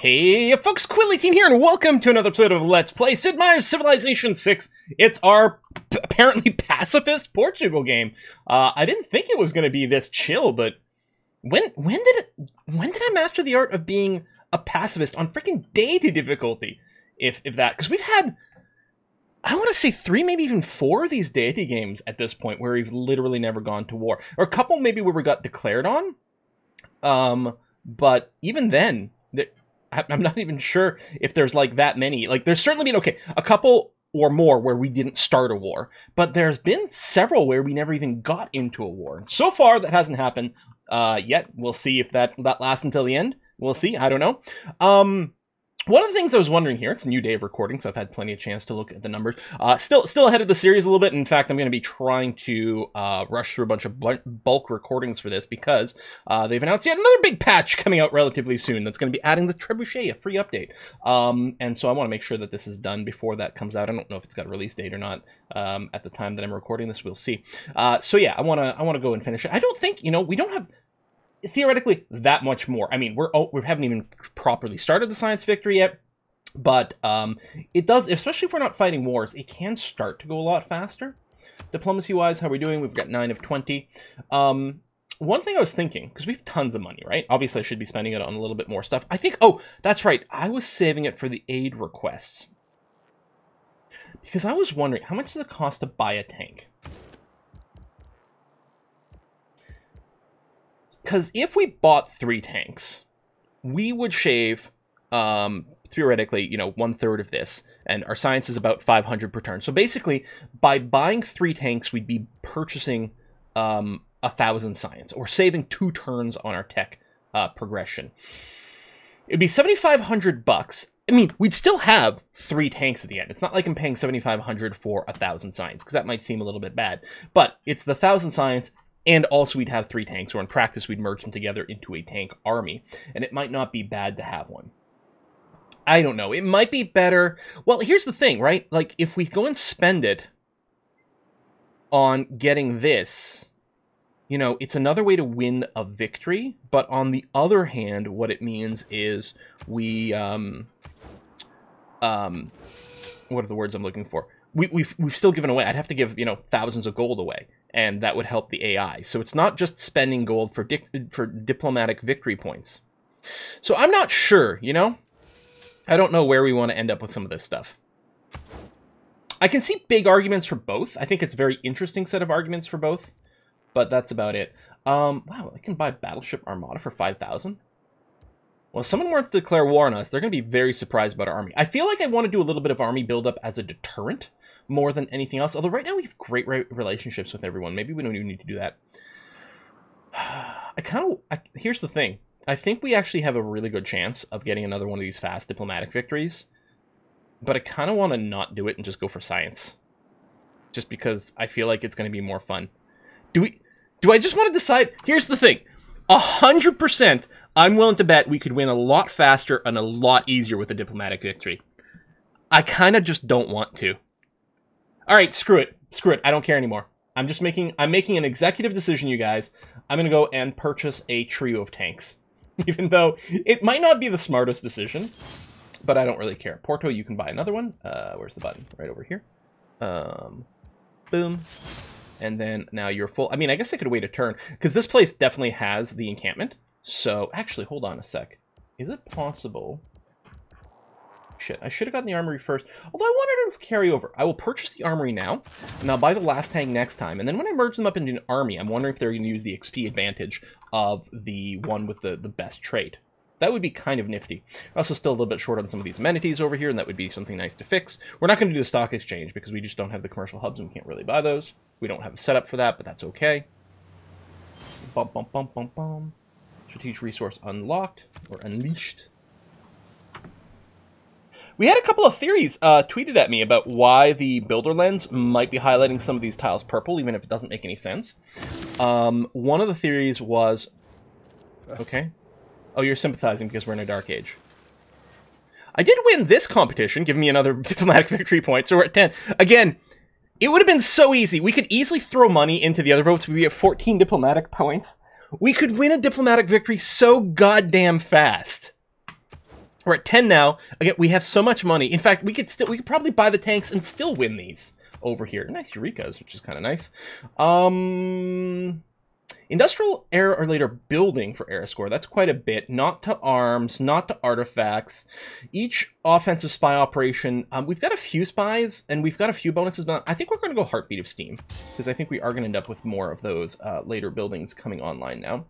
Hey folks, Quilly here, and welcome to another episode of Let's Play Sid Meier's Civilization 6. It's our apparently pacifist Portugal game. I didn't think it was going to be this chill, but when did I master the art of being a pacifist on freaking Deity difficulty? If that, because we've had, I want to say 3, maybe even 4 of these Deity games at this point where we've literally never gone to war, or a couple maybe where we got declared on. But even then, I'm not even sure if there's like that many. Like, there's certainly been, okay, a couple or more where we didn't start a war, but there's been several where we never even got into a war. So far, that hasn't happened yet. We'll see if that lasts until the end. We'll see. I don't know. One of the things I was wondering here, it's a new day of recording, so I've had plenty of chance to look at the numbers. Still ahead of the series a little bit. In fact, I'm going to be trying to rush through a bunch of bulk recordings for this because they've announced yet another big patch coming out relatively soon that's going to be adding the Trebuchet, a free update. And so I want to make sure that this is done before that comes out. I don't know if it's got a release date or not at the time that I'm recording this. We'll see. So yeah, I want to go and finish it. I don't think, we don't have theoretically that much more. I mean, we haven't even properly started the science victory yet, but it does, especially if we're not fighting wars, it can start to go a lot faster. Diplomacy wise, how are we doing? We've got 9 of 20. One thing I was thinking, because we have tons of money, right? Obviously I should be spending it on a little bit more stuff. I think, oh, that's right, I was saving it for the aid requests, because I was wondering, how much does it cost to buy a tank? Because if we bought 3 tanks, we would shave, theoretically, 1/3 of this, and our science is about 500 per turn. So basically, by buying 3 tanks, we'd be purchasing 1,000 science, or saving 2 turns on our tech progression. It'd be 7,500 bucks. I mean, we'd still have 3 tanks at the end. It's not like I'm paying 7,500 for 1,000 science, because that might seem a little bit bad. But it's the 1,000 science. And also we'd have 3 tanks, or in practice we'd merge them together into a tank army. And it might not be bad to have one. I don't know. It might be better. Well, here's the thing, right? Like, if we go and spend it on getting this, it's another way to win a victory. But on the other hand, what it means is we, what are the words I'm looking for? We've still given away. I'd have to give, thousands of gold away. And that would help the AI. So it's not just spending gold for diplomatic victory points. So I'm not sure, I don't know where we want to end up with some of this stuff. I can see big arguments for both. I think it's a very interesting set of arguments for both. But that's about it. Wow, I can buy Battleship Armada for 5,000. Well, if someone wants to declare war on us, they're going to be very surprised about our army. I feel like I want to do a little bit of army buildup as a deterrent more than anything else. Although right now we have great relationships with everyone. Maybe we don't even need to do that. Here's the thing. I think we actually have a really good chance of getting another one of these fast diplomatic victories. But I kind of want to not do it and just go for science. Just because I feel like it's going to be more fun. Do I just want to decide? Here's the thing. 100%. I'm willing to bet we could win a lot faster and a lot easier with a diplomatic victory. I kind of just don't want to. All right, screw it. Screw it. I don't care anymore. I'm making an executive decision, you guys. I'm going to go and purchase a trio of tanks. Even though it might not be the smartest decision, but I don't really care. Porto, you can buy another one. Where's the button? Right over here. Boom. And then now you're full. I mean, I guess I could wait a turn, because this place definitely has the encampment. So, actually, hold on a sec. Is it possible? Shit, I should have gotten the armory first. Although I wanted to carry over. I will purchase the armory now, and I'll buy the last tank next time. And then when I merge them up into an army, I'm wondering if they're going to use the XP advantage of the one with the best trait. That would be kind of nifty. We're also still a little bit short on some of these amenities over here, and that would be something nice to fix. We're not going to do the stock exchange, because we just don't have the commercial hubs, and we can't really buy those. We don't have a setup for that, but that's okay. Bum, bum, bum, bum, bum. Strategic resource unlocked, or unleashed. We had a couple of theories tweeted at me about why the builder lens might be highlighting some of these tiles purple, even if it doesn't make any sense. One of the theories was... Okay. Oh, you're sympathizing because we're in a dark age. I did win this competition, giving me another diplomatic victory point, so we're at 10. Again, it would have been so easy. We could easily throw money into the other votes. We'd be at 14 diplomatic points. We could win a diplomatic victory so goddamn fast. We're at 10 now. Again, we have so much money. In fact, we could probably buy the tanks and still win these over here. Nice Eurekas, which is kind of nice. Industrial era or later building for era score. That's quite a bit. Not to arms, not to artifacts. Each offensive spy operation, we've got a few spies and we've got a few bonuses, but I think we're going to go Heartbeat of Steam because I think we are going to end up with more of those later buildings coming online now.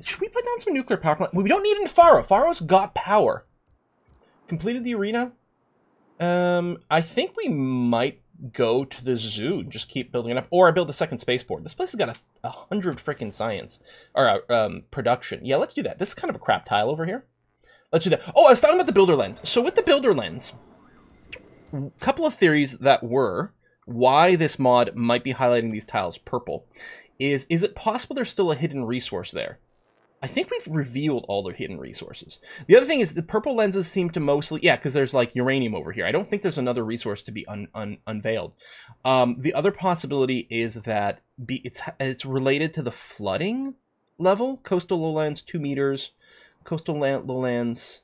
Should we put down some nuclear power plant? We don't need it in Faro. Faro's got power. Completed the arena. I think we might go to the zoo and just keep building it up. Or I build a second spaceport. This place has got 100 freaking science. Or production. Yeah, let's do that. This is kind of a crap tile over here. Let's do that. Oh, I was talking about the builder lens. So with the builder lens, a couple of theories that were why this mod might be highlighting these tiles purple. Is it possible there's still a hidden resource there? I think we've revealed all their hidden resources. The other thing is the purple lenses seem to mostly... Yeah, because there's like uranium over here. I don't think there's another resource to be unveiled. The other possibility is that it's related to the flooding level. Coastal lowlands, 2 meters. Coastal lowlands...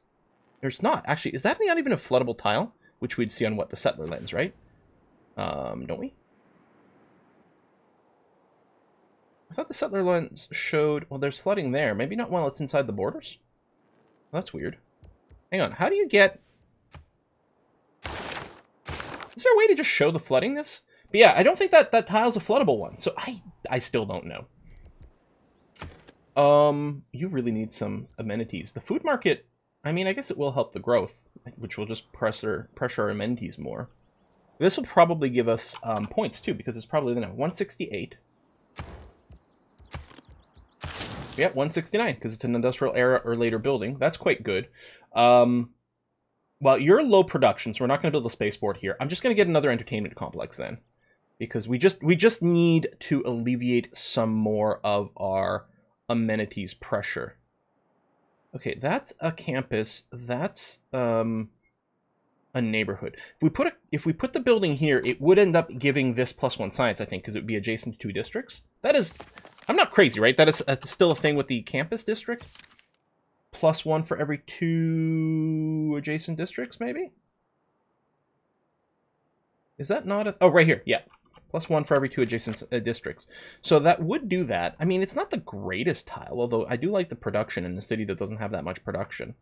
There's not. Actually, is that not even a floodable tile? Which we'd see on what? The settler lens, right? Don't we? I thought the settler lens showed... Well, there's flooding there. Maybe not while it's inside the borders? Well, that's weird. Hang on. How do you get... Is there a way to just show the flooding this? But yeah, I don't think that tile's a floodable one. So I still don't know. You really need some amenities. The food market... I mean, I guess it will help the growth, which will just pressure our amenities more. This will probably give us points, too, because it's probably 168... Yeah, 169, because it's an industrial era or later building. That's quite good. Well, you're low production, so we're not going to build a spaceport here. I'm just going to get another entertainment complex then. Because we just need to alleviate some more of our amenities pressure. Okay, that's a campus. That's a neighborhood. If we put the building here, it would end up giving this +1 science, I think, because it would be adjacent to 2 districts. That is... I'm not crazy, right? That is still a thing with the campus district. +1 for every 2 adjacent districts, maybe? Is that not a... Oh, right here. Yeah. +1 for every 2 adjacent districts. So that would do that. I mean, it's not the greatest tile, although I do like the production in a city that doesn't have that much production.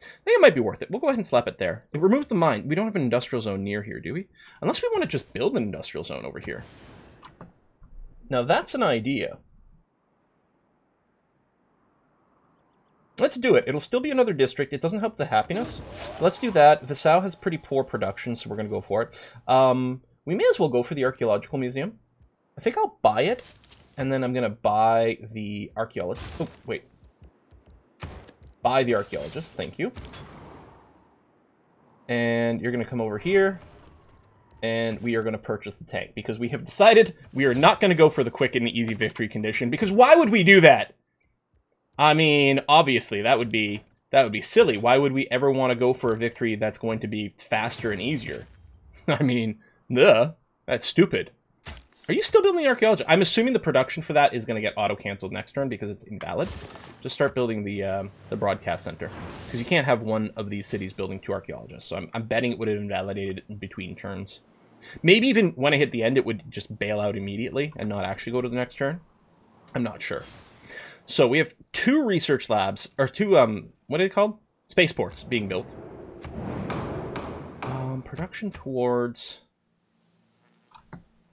I think it might be worth it. We'll go ahead and slap it there. It removes the mine. We don't have an industrial zone near here, do we? Unless we want to just build an industrial zone over here. Now, that's an idea. Let's do it. It'll still be another district. It doesn't help the happiness. Let's do that. Visau has pretty poor production, so we're going to go for it. We may as well go for the Archaeological Museum. I think I'll buy it, and then I'm going to buy the archaeologist. Oh, wait. Buy the archaeologist. Thank you. And you're going to come over here, and we are going to purchase the tank, because we have decided we are not going to go for the quick and easy victory condition, because why would we do that? I mean, obviously, that would be silly. Why would we ever want to go for a victory that's going to be faster and easier? I mean, that's stupid. Are you still building the archaeology? I'm assuming the production for that is going to get auto-canceled next turn because it's invalid. Just start building the broadcast center. Because you can't have one of these cities building 2 archaeologists. So I'm betting it would have invalidated it in between turns. Maybe even when I hit the end, it would just bail out immediately and not actually go to the next turn. I'm not sure. So we have 2 research labs, or 2, what are they called? Spaceports being built. Production towards...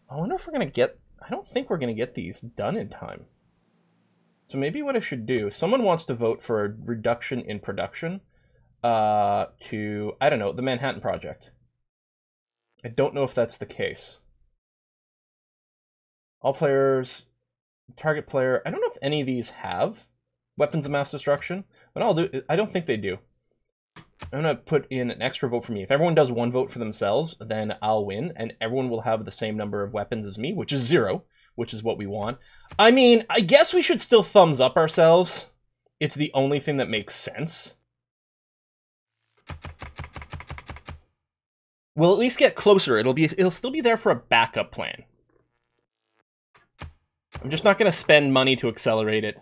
I wonder if we're going to get... I don't think we're going to get these done in time. So maybe what I should do... Someone wants to vote for a reduction in production to, I don't know, the Manhattan Project. I don't know if that's the case. All players... Target player, I don't know if any of these have weapons of mass destruction, but I don't think they do. I'm going to put in an extra vote for me. If everyone does 1 vote for themselves, then I'll win, and everyone will have the same number of weapons as me, which is 0, which is what we want. I mean, I guess we should still thumbs up ourselves. It's the only thing that makes sense. We'll at least get closer. It'll still be there for a backup plan. I'm just not going to spend money to accelerate it.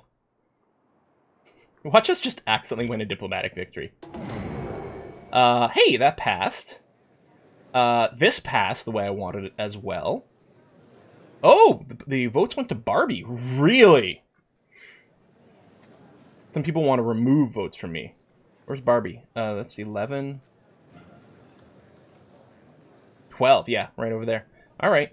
Watch us just accidentally win a diplomatic victory. Hey, that passed. This passed the way I wanted it as well. Oh, the votes went to Barbie. Really? Some people want to remove votes from me. Where's Barbie? That's 11. 12, yeah, right over there. All right.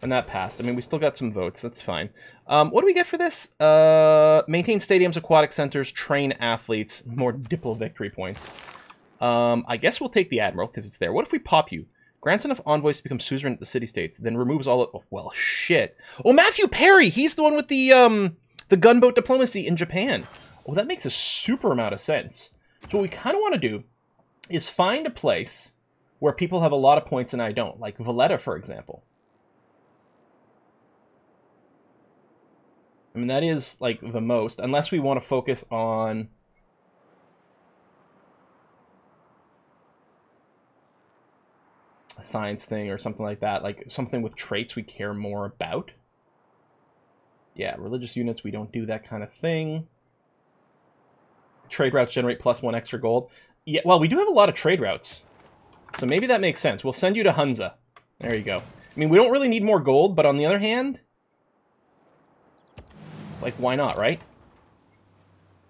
And that passed. I mean, we still got some votes. That's fine. What do we get for this? Maintain stadiums, aquatic centers, train athletes, more Diplo victory points. I guess we'll take the Admiral, because it's there. What if we pop you? Grants enough envoys to become suzerain at the city-states, then removes all of... Oh, well, shit. Oh, Matthew Perry! He's the one with the gunboat diplomacy in Japan. Oh, that makes a super amount of sense. So what we kind of want to do is find a place where people have a lot of points and I don't. Like Valletta, for example. I mean, that is, like, the most. Unless we want to focus on... a science thing or something like that, like something with traits we care more about. Yeah, religious units, we don't do that kind of thing. Trade routes generate +1 extra gold. Yeah, well, we do have a lot of trade routes, so maybe that makes sense. We'll send you to Hunza. There you go. I mean, we don't really need more gold, but on the other hand, like, why not, right?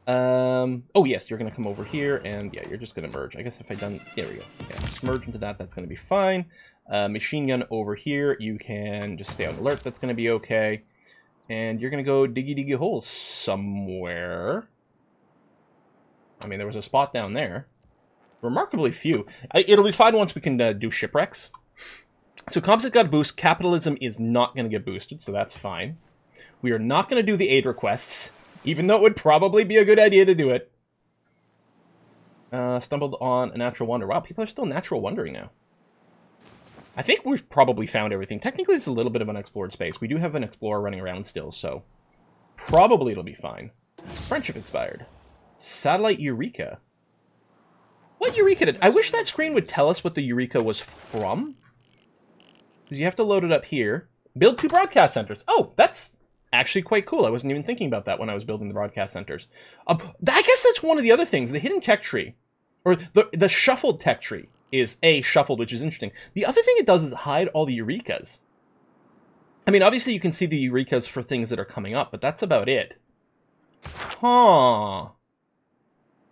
Oh yes, you're gonna come over here, and yeah, you're just gonna merge. I guess if I done, there we go. Yeah, merge into that, that's gonna be fine. Machine gun over here, you can just stay on alert, that's gonna be okay. And you're gonna go diggy holes somewhere. I mean, there was a spot down there. Remarkably few. It'll be fine once we can do shipwrecks. So composite got a boost, capitalism is not gonna get boosted, so that's fine. We are not gonna do the aid requests, even though it would probably be a good idea to do it. Stumbled on a natural wonder. Wow, people are still natural wondering now. I think we've probably found everything. Technically, it's a little bit of unexplored space. We do have an explorer running around still, so probably it'll be fine. Friendship expired. Satellite Eureka. What Eureka did? I wish that screen would tell us what the Eureka was from. Because you have to load it up here. Build 2 broadcast centers. Oh, that's... actually quite cool. I wasn't even thinking about that when I was building the broadcast centers. I guess that's one of the other things. The hidden tech tree, or the shuffled tech tree, is shuffled, which is interesting. The other thing it does is hide all the Eurekas. I mean, obviously you can see the Eurekas for things that are coming up, but that's about it. Huh.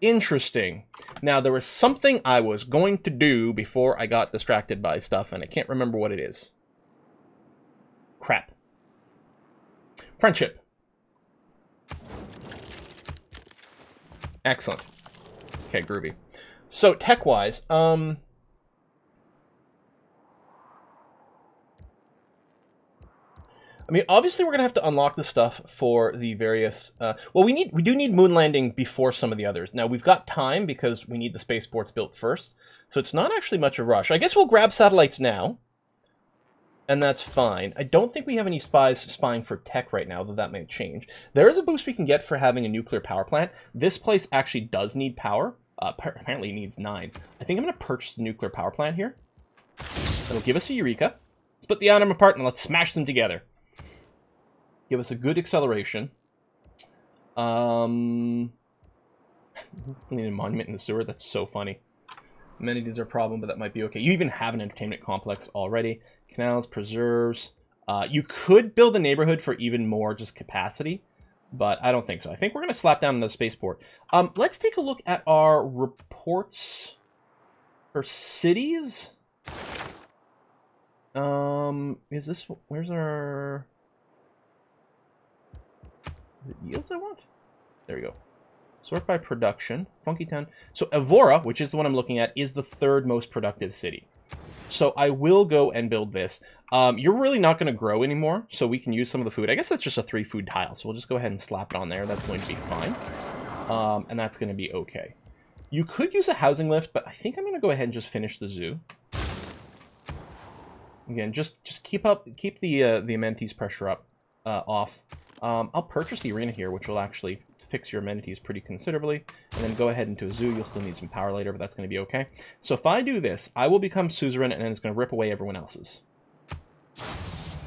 Interesting. Now, there was something I was going to do before I got distracted by stuff, and I can't remember what it is. Crap. Friendship. Excellent. Okay, groovy. So, tech-wise, I mean, obviously we're going to have to unlock the stuff for the various... well, we do need moon landing before some of the others. Now, we've got time because we need the spaceports built first, so it's not actually much of a rush. I guess we'll grab satellites now. And that's fine. I don't think we have any spies spying for tech right now, though that may change. There is a boost we can get for having a nuclear power plant. This place actually does need power. Apparently it needs 9. I think I'm going to purchase the nuclear power plant here. It'll give us a Eureka. Split the atom apart and let's smash them together. Give us a good acceleration. Let's need a monument in the sewer. That's so funny. Amenities are a problem, but that might be okay. You even have an entertainment complex already. Canals, preserves. You could build a neighborhood for even more just capacity, but I don't think so. I think we're going to slap down another spaceport. Let's take a look at our reports for cities. Is this... Where's our... Is it yields I want? There we go. Sort by production. Funky Town. So Evora, which is the one I'm looking at, is the 3rd most productive city. So I will go and build this. You're really not going to grow anymore, so we can use some of the food. I guess that's just a 3 food tile, so we'll just go ahead and slap it on there. That's going to be fine. And that's going to be okay. You could use a housing lift, but I think I'm going to go ahead and just finish the zoo. Again, just keep the amenities pressure up off. I'll purchase the arena here, which will actually fix your amenities pretty considerably, and then go ahead into a zoo. You'll still need some power later, but that's going to be okay. So if I do this, I will become suzerain, and then it's going to rip away everyone else's.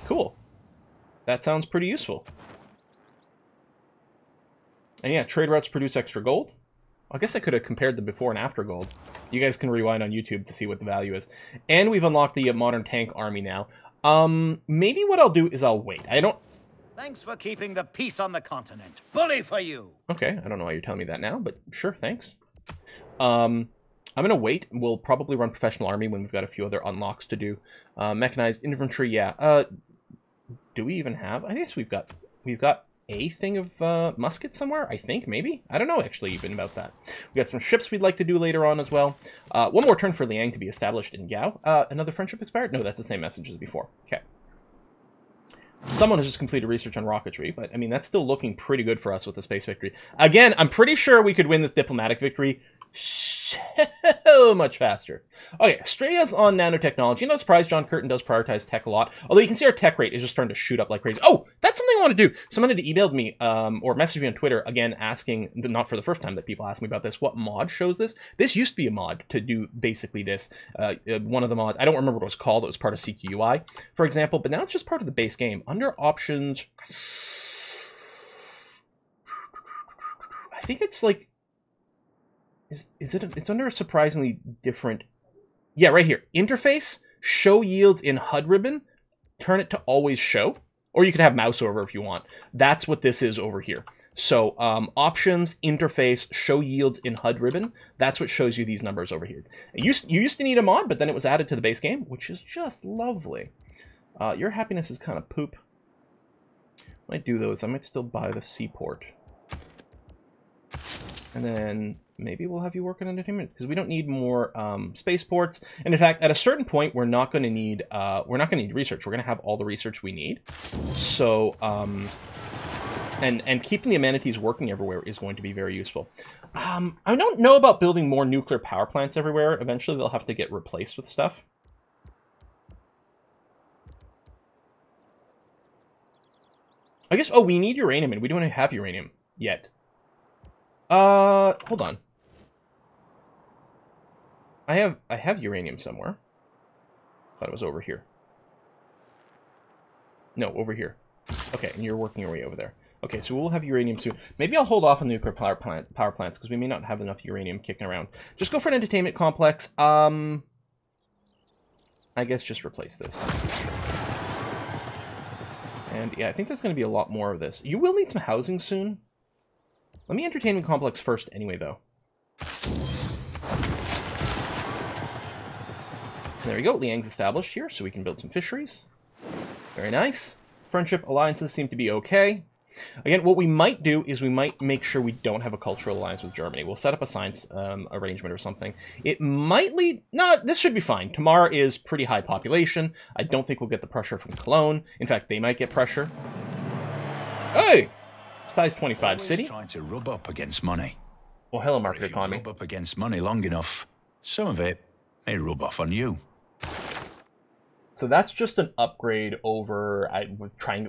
Cool. That sounds pretty useful. And yeah, trade routes produce extra gold. I guess I could have compared the before and after gold. You guys can rewind on YouTube to see what the value is. And we've unlocked the modern tank army now. Maybe what I'll do is I'll wait. Thanks for keeping the peace on the continent. Bully for you. Okay, I don't know why you're telling me that now, but sure, thanks. I'm going to wait. We'll probably run professional army when we've got a few other unlocks to do. Mechanized infantry, yeah. Do we even have? I guess we've got a thing of muskets somewhere, I think, maybe? I don't know, actually, even about that. We got some ships we'd like to do later on as well. One more turn for Liang to be established in Gao. Another friendship expired? No, that's the same message as before. Okay. Someone has just completed research on rocketry, but, I mean, that's still looking pretty good for us with the space victory. Again, I'm pretty sure we could win this diplomatic victory so much faster. Okay, Australia's on nanotechnology. No surprise, John Curtin does prioritize tech a lot. Although you can see our tech rate is just starting to shoot up like crazy. Oh, that's something I want to do. Someone had emailed me or messaged me on Twitter, again, asking, not for the first time that people ask me about this, what mod shows this? This used to be a mod to do basically this. One of the mods, I don't remember what it was called. It was part of CQUI, for example, but now it's just part of the base game. Under options, I think it's like, it's under a surprisingly different, yeah, right here. Interface, show yields in HUD ribbon, turn it to always show, or you could have mouse over if you want. That's what this is over here. So options, interface, show yields in HUD ribbon, that's what shows you these numbers over here. You used to need a mod, but then it was added to the base game, which is just lovely. Your happiness is kind of poop. What I do though is I might still buy the seaport. And then maybe we'll have you work on entertainment because we don't need more spaceports. And in fact, at a certain point, we're not going to need research. We're going to have all the research we need. So and keeping the amenities working everywhere is going to be very useful. I don't know about building more nuclear power plants everywhere. Eventually, they'll have to get replaced with stuff. I guess. Oh, we need uranium, and we don't have uranium yet. Hold on. I have uranium somewhere. Thought it was over here. No, over here. Okay, and you're working your way over there. Okay, so we'll have uranium soon. Maybe I'll hold off on the nuclear power plants because we may not have enough uranium kicking around. Just go for an entertainment complex. I guess just replace this. And yeah, I think there's going to be a lot more of this. You will need some housing soon. Let me entertainment complex first anyway, though. There we go. Liang's established here, so we can build some fisheries. Very nice. Friendship alliances seem to be okay. Again, what we might do is we might make sure we don't have a cultural alliance with Germany. We'll set up a science arrangement or something. It might lead... No, this should be fine. Tamar is pretty high population. I don't think we'll get the pressure from Cologne. In fact, they might get pressure. Hey! Size 25 city. Trying to rub up against money. Well, hello, market economy. Rub up against money long enough, some of it may rub off on you. So that's just an upgrade over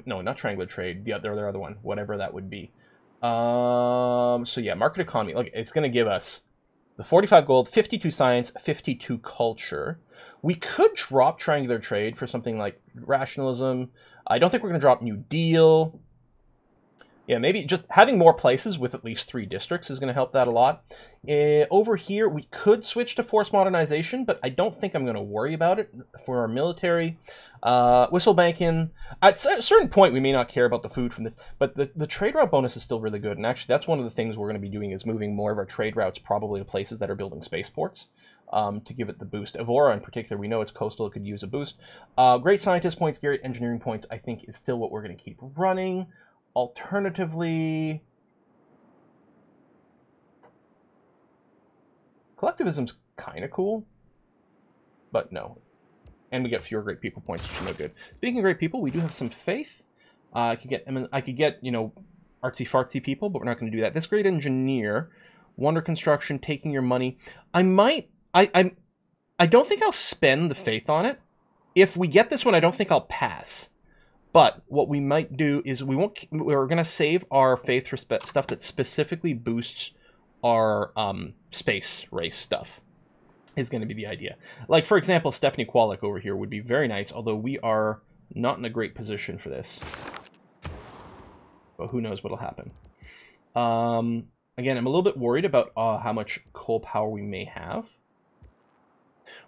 not triangular trade, the other one, whatever that would be. So yeah, market economy. Look, it's going to give us the 45 gold, 52 science, 52 culture. We could drop triangular trade for something like rationalism. I don't think we're going to drop New Deal. Yeah, maybe just having more places with at least 3 districts is going to help that a lot. Over here, we could switch to force modernization, but I don't think I'm going to worry about it for our military. Whistle banking. At a certain point, we may not care about the food from this, but the trade route bonus is still really good. And actually, that's one of the things we're going to be doing is moving more of our trade routes probably to places that are building spaceports to give it the boost. Evora, in particular, we know it's coastal. It could use a boost. Great scientist points, great engineering points, I think is still what we're going to keep running. Alternatively, collectivism's kind of cool, but no. And we get fewer great people points, which is no good. Speaking of great people, we do have some faith. I could get artsy fartsy people, but we're not going to do that. This great engineer, wonder construction, taking your money. I don't think I'll spend the faith on it. If we get this one, I don't think I'll pass. But what we might do is we're going to save our faith for stuff that specifically boosts our space race stuff is going to be the idea. Like, for example, Stephanie Kwolek over here would be very nice, although we are not in a great position for this. But who knows what'll happen. again, I'm a little bit worried about how much coal power we may have.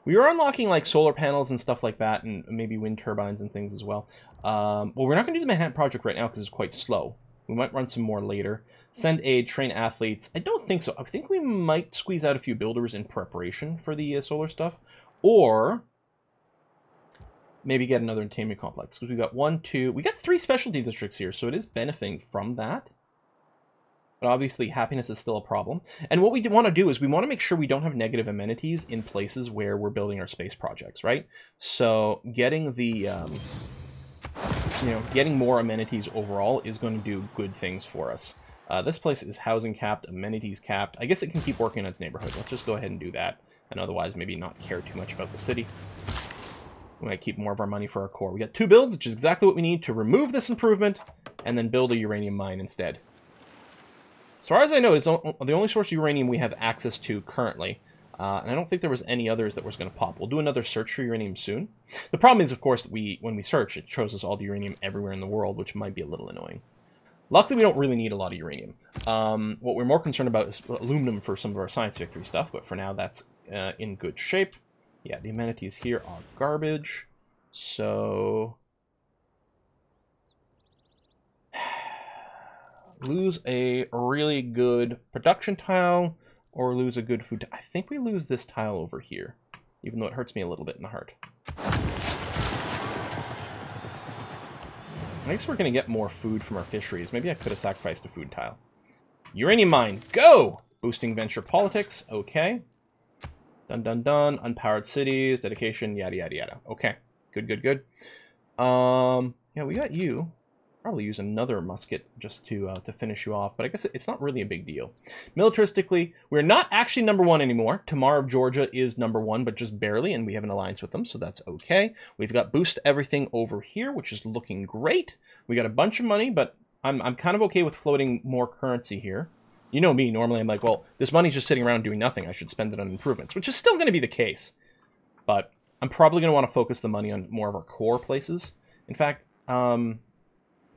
We are unlocking like solar panels and stuff like that, and maybe wind turbines and things as well. Well, we're not going to do the Manhattan Project right now because it's quite slow. We might run some more later. Send aid, train athletes. I don't think so. I think we might squeeze out a few builders in preparation for the solar stuff. Or maybe get another entertainment complex. Because we got 1, 2... We got 3 specialty districts here, so it is benefiting from that. But obviously, happiness is still a problem. And what we want to do is we want to make sure we don't have negative amenities in places where we're building our space projects, right? So getting the... getting more amenities overall is going to do good things for us. This place is housing capped, amenities capped. I guess it can keep working on its neighborhood. Let's just go ahead and do that. And otherwise, maybe not care too much about the city. We might keep more of our money for our core. We got 2 builds, which is exactly what we need to remove this improvement, and then build a uranium mine instead. As far as I know, it's the only source of uranium we have access to currently. And I don't think there was any others that was going to pop. We'll do another search for uranium soon. The problem is, of course, when we search, it shows us all the uranium everywhere in the world, which might be a little annoying. Luckily, we don't really need a lot of uranium. What we're more concerned about is aluminum for some of our science victory stuff, but for now, that's in good shape. Yeah, the amenities here are garbage. So... lose a really good production tile, or lose a good food tile. I think we lose this tile over here, even though it hurts me a little bit in the heart. I guess we're going to get more food from our fisheries. Maybe I could have sacrificed a food tile. Uranium mine, go! Boosting venture politics, okay. Dun dun dun, unpowered cities, dedication, yada yada yada. Okay, good, good, good. Yeah, we got you. Probably use another musket just to finish you off, but I guess it's not really a big deal. Militaristically, we're not actually #1 anymore. Tamar of Georgia is #1, but just barely, and we have an alliance with them, so that's okay. We've got boost everything over here, which is looking great. We got a bunch of money, but I'm kind of okay with floating more currency here. You know me, normally I'm like, well, this money's just sitting around doing nothing. I should spend it on improvements, which is still going to be the case. But I'm probably going to want to focus the money on more of our core places. In fact,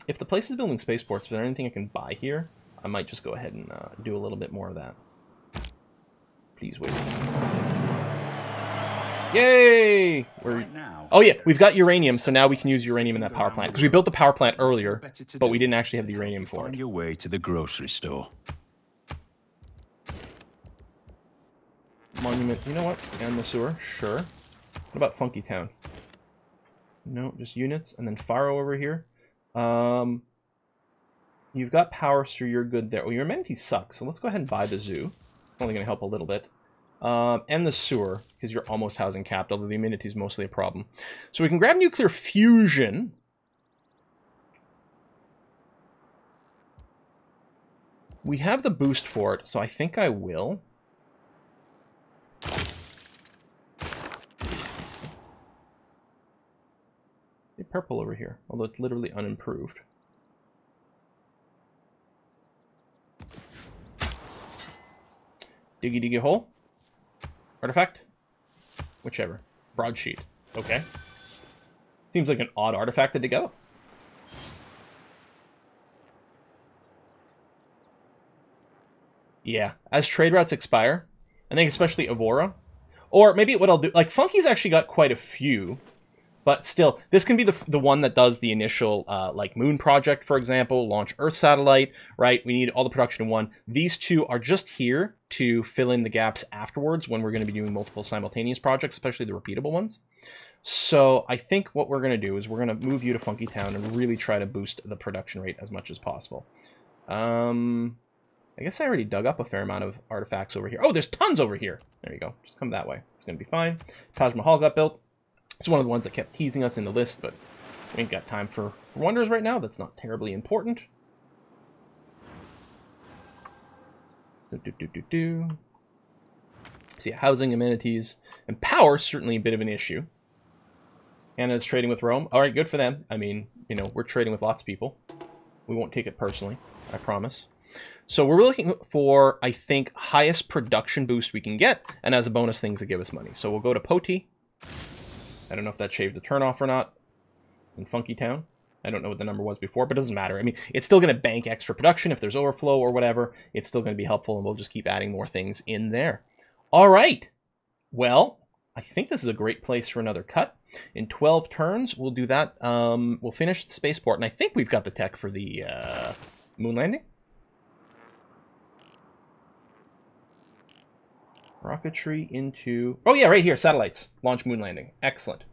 if the place is building spaceports, is there anything I can buy here? I might just go ahead and do a little bit more of that. Please wait. Yay! Oh yeah, we've got uranium, so now we can use uranium in that power plant. Because we built the power plant earlier, but we didn't actually have the uranium for it. Find your way to the grocery store. Monument, you know what? And the sewer, sure. What about Funky Town? No, just units, and then Faro over here. You've got power, so you're good there. Well, your amenities suck, so let's go ahead and buy the zoo. It's only going to help a little bit. And the sewer, because you're almost housing capped, although the amenities is mostly a problem. So we can grab nuclear fusion. We have the boost for it, so I think I will. Purple over here, although it's literally unimproved. Diggy diggy hole. Artifact? Whichever. Broadsheet. Okay. Seems like an odd artifact to dig out. Yeah, as trade routes expire, I think especially Evora, or maybe what I'll do, like Funky's actually got quite a few. But still, this can be the one that does the initial, like, Moon project, for example, launch Earth satellite, right? We need all the production in one. These two are just here to fill in the gaps afterwards when we're going to be doing multiple simultaneous projects, especially the repeatable ones. So I think what we're going to do is we're going to move you to Funky Town and really try to boost the production rate as much as possible. I guess I already dug up a fair amount of artifacts over here. Oh, there's tons over here. There you go. Just come that way. It's going to be fine. Taj Mahal got built. It's one of the ones that kept teasing us in the list, but we ain't got time for wonders right now. That's not terribly important. So yeah, housing, amenities, and power certainly a bit of an issue. Anna's trading with Rome. All right, good for them. I mean, you know, we're trading with lots of people. We won't take it personally, I promise. So we're looking for, I think, highest production boost we can get, and as a bonus, things that give us money. So we'll go to Poti. I don't know if that shaved the turnoff or not. In Funky Town. I don't know what the number was before, but it doesn't matter. I mean, it's still going to bank extra production if there's overflow or whatever. It's still going to be helpful, and we'll just keep adding more things in there. All right. Well, I think this is a great place for another cut. In 12 turns, we'll do that. We'll finish the spaceport, and I think we've got the tech for the moon landing. Rocketry into... Oh, yeah, right here. Satellites. Launch moon landing. Excellent.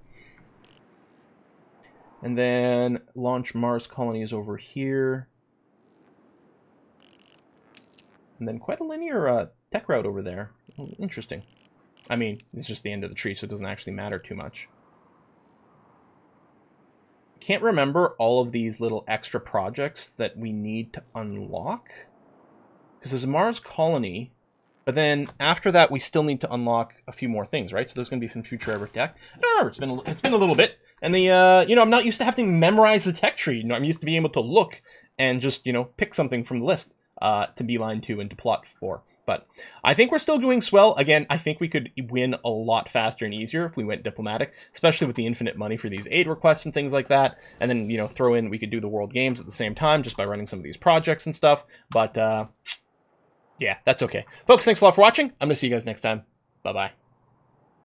And then launch Mars colonies over here. And then quite a linear tech route over there. Oh, interesting. I mean, it's just the end of the tree, so it doesn't actually matter too much. Can't remember all of these little extra projects that we need to unlock. Because there's a Mars colony, but then after that, we still need to unlock a few more things, right? So there's going to be some future ever tech. I don't remember. It's been a little bit. And the, you know, I'm not used to having to memorize the tech tree. You know, I'm used to being able to look and just, you know, pick something from the list to beeline to and to plot for. But I think we're still doing swell. Again, I think we could win a lot faster and easier if we went diplomatic, especially with the infinite money for these aid requests and things like that. And then, you know, throw in, we could do the world games at the same time just by running some of these projects and stuff. But, yeah, that's okay. Folks, thanks a lot for watching. I'm going to see you guys next time. Bye-bye.